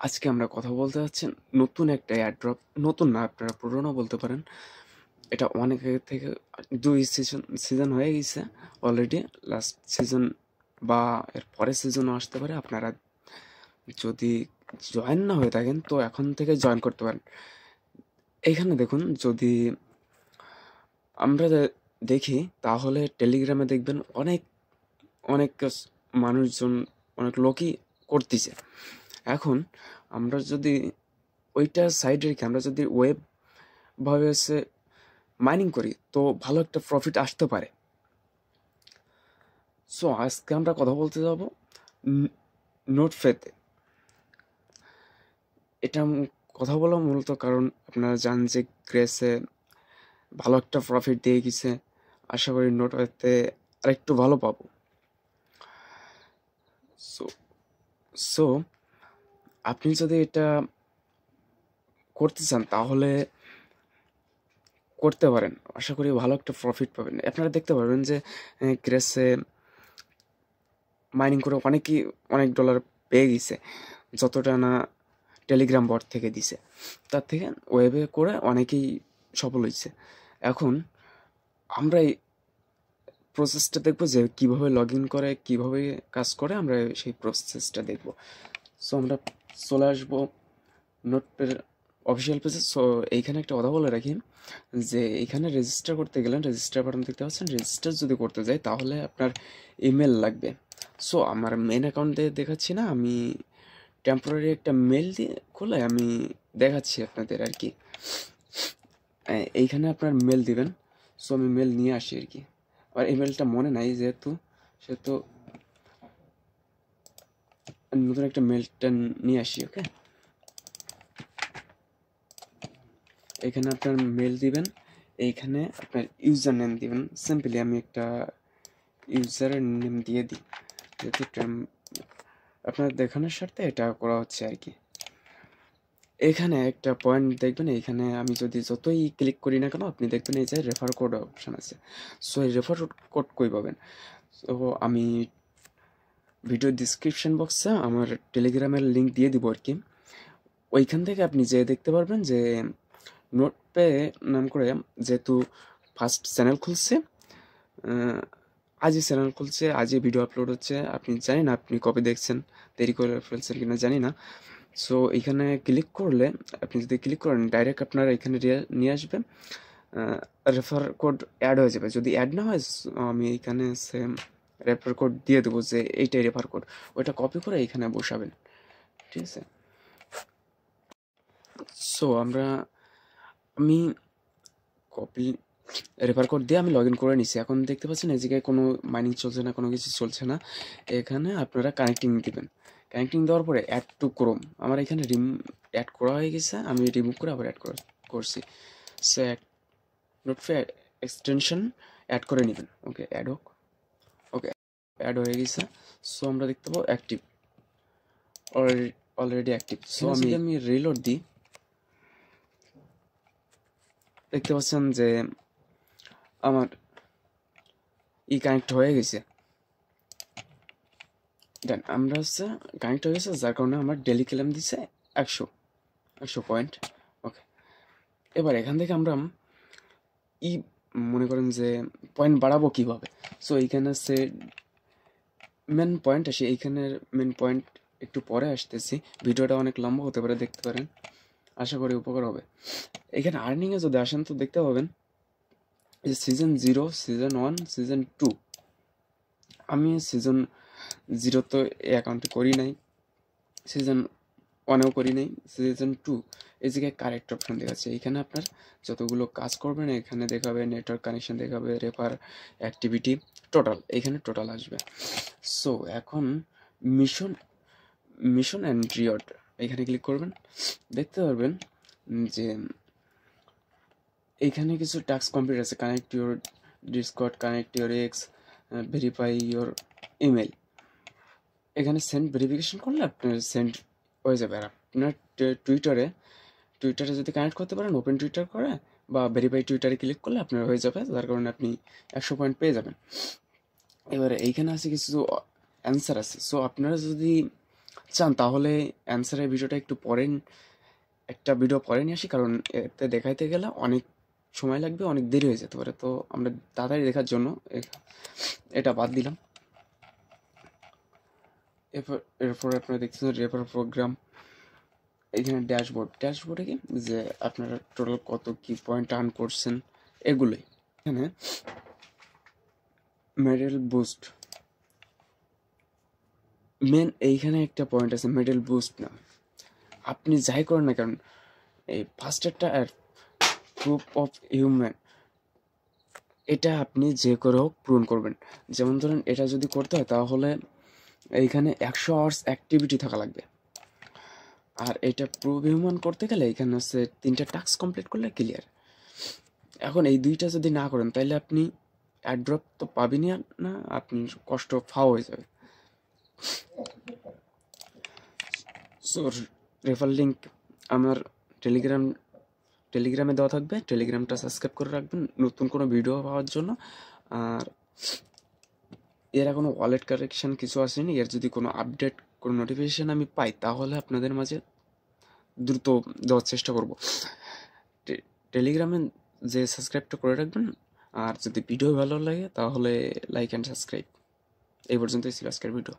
আজকে আমরা কথা বলতে যাচ্ছি নতুন একটা এয়ারড্রপ, নতুন না আপনারা পুরনো বলতে পারেন। এটা অনেক আগে থেকে ২ সিজন হয়ে গেছে অলরেডি। লাস্ট সিজন বা এর পরের সিজনও আসতে পারে। আপনারা যদি জয়েন না হয়ে থাকেন তো এখন থেকে জয়েন করতে পারেন। এইখানে দেখুন, যদি আমরা দেখি তাহলে টেলিগ্রামে দেখবেন অনেক অনেক মানুষজন, অনেক লোকই করতেছে। এখন আমরা যদি ওইটা সাইড রেখে আমরা যদি ওয়েব ভাবে হচ্ছে মাইনিং করি তো ভালো একটা প্রফিট আসতে পারে। সো আজকে আমরা কথা বলতে যাব নোটফেতে। এটা কথা বলা মূলত কারণ আপনারা জানেন যে গ্রেসে ভালো একটা প্রফিট দিয়ে গেছে। আশা করি নোটফেতে আরেকটু ভালো পাবো। সো সো আপনি যদি এটা করতে চান তাহলে করতে পারেন। আশা করি ভালো একটা প্রফিট পাবেন। আপনারা দেখতে পারবেন যে গ্রেসে মাইনিং করে অনেকেই অনেক ডলার পেয়ে গেছে, যতটা না টেলিগ্রাম বট থেকে দিছে তার থেকে ওয়েবে করে অনেকেই সফল হয়েছে। এখন আমরা এই প্রসেসটা দেখবো যে কিভাবে লগ ইন করে, কিভাবে কাজ করে, আমরা সেই প্রসেসটা দেখব। সো আমরা চলে আসবো নোটপের অফিসিয়াল পেজে। সো এইখানে একটা কথা বলে রাখি যে এইখানে রেজিস্টার করতে গেলেন, রেজিস্টার বাটন দেখতে পাচ্ছেন। রেজিস্টার যদি করতে যাই তাহলে আপনার ইমেল লাগবে। সো আমার মেন অ্যাকাউন্ট দিয়ে দেখাচ্ছি না, আমি টেম্পোরারি একটা মেল দিয়ে খুলে আমি দেখাচ্ছি আপনাদের আর কি। এইখানে আপনার মেল দিবেন। সো আমি মেল নিয়ে আসি আর কি। আর ইমেলটা মনে নাই যেহেতু, সেহেতু নতুন একটা মেলটা নিয়ে আসি। ওকে, এখানে আপনার মেল দিবেন, এইখানে আপনার ইউজার নেম দিবেন। সিম্পলি আমি একটা ইউজারের নেম দিয়ে দিই, যেহেতু আপনার দেখানোর স্বার্থে এটা করা হচ্ছে আর কি। এখানে একটা পয়েন্ট দেখবেন, এইখানে আমি যদি যতই ক্লিক করি না কেন আপনি দেখবেন এই যে রেফার কোড অপশান আছে। সো এই রেফার কোড কই পাবেন? সো আমি ভিডিও ডিসক্রিপশন বক্সে আমার টেলিগ্রামের লিঙ্ক দিয়ে দিব আর কি। ওইখান থেকে আপনি যে দেখতে পারবেন যে নোটপে নাম করে, যেহেতু ফার্স্ট চ্যানেল খুলছে, আজই চ্যানেল খুলছে, আজই ভিডিও আপলোড হচ্ছে। আপনি জানি না আপনি কবে দেখছেন, দেরি করে ফেলছেন কিনা জানি না। সো এখানে ক্লিক করলে, আপনি যদি ক্লিক করেন ডাইরেক্ট আপনার এখানে নিয়ে আসবে, রেফার কোড অ্যাড হয়ে যাবে। যদি অ্যাড না হয় আমি এখানে সেম রেফার কোড দিয়ে দেবো যে এইটাই রেফার কোড, ওইটা কপি করে এখানে বসাবেন। ঠিক আছে। সো আমি কপি রেফার কোড দিয়ে আমি লগ ইন করে নিছি। এখন দেখতে পাচ্ছেন এই জায়গায় কোনো মাইনিং চলছে না, কোনো কিছু চলছে না। এখানে আপনারা কানেক্টিং দিবেন। কানেক্টিং দেওয়ার পরে অ্যাড টু ক্রোম, আমার এখানে অ্যাড করা হয়ে গেছে, আমি রিমুভ করে আবার অ্যাড করছি। সো নোটফে এক্সটেনশন অ্যাড করে নেবেন। ওকে, অ্যাড হোক। ওকে, অ্যাড হয়ে গেছে। সো আমরা দেখতে পাবো অ্যাক্টিভ, অলরেডি অ্যাক্টিভ। সো আমি রিলোড দিই, দেখতে পাচ্ছেন যে আমার কানেক্ট হয়ে গেছে। দেন আমরা হচ্ছে কানেক্ট হয়ে গেছে, যার কারণে আমার ডেলি ক্লেম দিছে 100 পয়েন্ট। ওকে, এবার এখান থেকে আমরা মনে করেন যে পয়েন্ট বাড়াবো কীভাবে। সো এইখানে হচ্ছে মেন পয়েন্ট আসে, এইখানের মেন পয়েন্ট একটু পরে আসতেছি। ভিডিওটা অনেক লম্বা হতে পারে, দেখতে পারেন, আশা করি উপকার হবে। এখানে আর্নিংয়ে যদি আসেন তো দেখতে পাবেন এই সিজন 0, সিজন 1, সিজন 2। আমি সিজন 0 তো এই অ্যাকাউন্টে করি নাই, সিজন 1-এও করি নাই। সিজন 2 এই জায়গায় কারেক্ট অপশন দেখাচ্ছে। এখানে আপনার যতগুলো কাজ করবেন এখানে দেখাবে, নেটওয়ার্ক কানেকশন দেখাবে, রেফার, অ্যাক্টিভিটি, টোটাল, এইখানে টোটাল আসবে। সো এখন মিশন অ্যান্ড রিওয়ার্ড এখানে ক্লিক করবেন, দেখতে পারবেন যে এইখানে কিছু টাস্ক কমপ্লিট আছে। Connect your Discord, connect your x, verify your email. এখানে সেন্ড ভেরিফিকেশন করলে আপনার সেন্ড হয়ে যাবে। আর আপনার টুইটারে যদি কানেক্ট করতে পারেন, ওপেন টুইটার করে বা ভেরিফাই টুইটারে ক্লিক করলে আপনার হয়ে যাবে, যার কারণে আপনি 100 পয়েন্ট পেয়ে যাবেন। এবারে এইখানে আছে কিছু অ্যান্সার আছে। সো আপনারা যদি চান তাহলে অ্যান্সারের ভিডিওটা একটু পরে একটা ভিডিও পরে নিয়ে আসি, কারণ এতে দেখাইতে গেলে অনেক সময় লাগবে, অনেক দেরি হয়ে যেতে পারে। তো আমরা তাড়াতাড়ি দেখার জন্য এটা বাদ দিলাম। এরপর আপনারা দেখতেছেন রেফার প্রোগ্রাম। এখানে ড্যাশবোর্ডে কি যে আপনারা টোটাল কত কি পয়েন্ট আর্ন করছেন এগুলোই। এখানে মেডেল বুস্ট মেন এইখানে একটা পয়েন্ট আছে, মেডেল বুস্ট না, আপনি যাই করেন না কারণ এই ফার্স্টেরটা আর প্রুফ অফ হিউম্যান এটা আপনি যে করে হোক পূরণ করবেন। যেমন ধরেন এটা যদি করতে হয় তাহলে এইখানে 100 আওয়ার্স অ্যাক্টিভিটি থাকা লাগবে। আর এটা প্রুফ হিউম্যান করতে গেলে এখানে হচ্ছে 3টা টাস্ক কমপ্লিট করলে ক্লিয়ার। এখন এই 2টা যদি না করেন তাহলে আপনি অ্যাড্রপ তো পাবেনই না, আপনি কষ্ট ফাও হয়ে যাবে। সো রেফার লিঙ্ক আমার টেলিগ্রামে দেওয়া থাকবে, টেলিগ্রামটা সাবস্ক্রাইব করে রাখবেন নতুন কোনো ভিডিও পাওয়ার জন্য। আর এর এখনও ওয়ালেট কারেকশন কিছু আসেনি, এর যদি কোনো আপডেট কোনো নোটিফিকেশান আমি পাই তাহলে আপনাদের মাঝে দ্রুত দেওয়ার চেষ্টা করব। টেলিগ্রামে যে সাবস্ক্রাইবটা করে রাখবেন, আর যদি ভিডিও ভালো লাগে তাহলে লাইক অ্যান্ড সাবস্ক্রাইব। এই পর্যন্তই ছিল আজকের ভিডিও।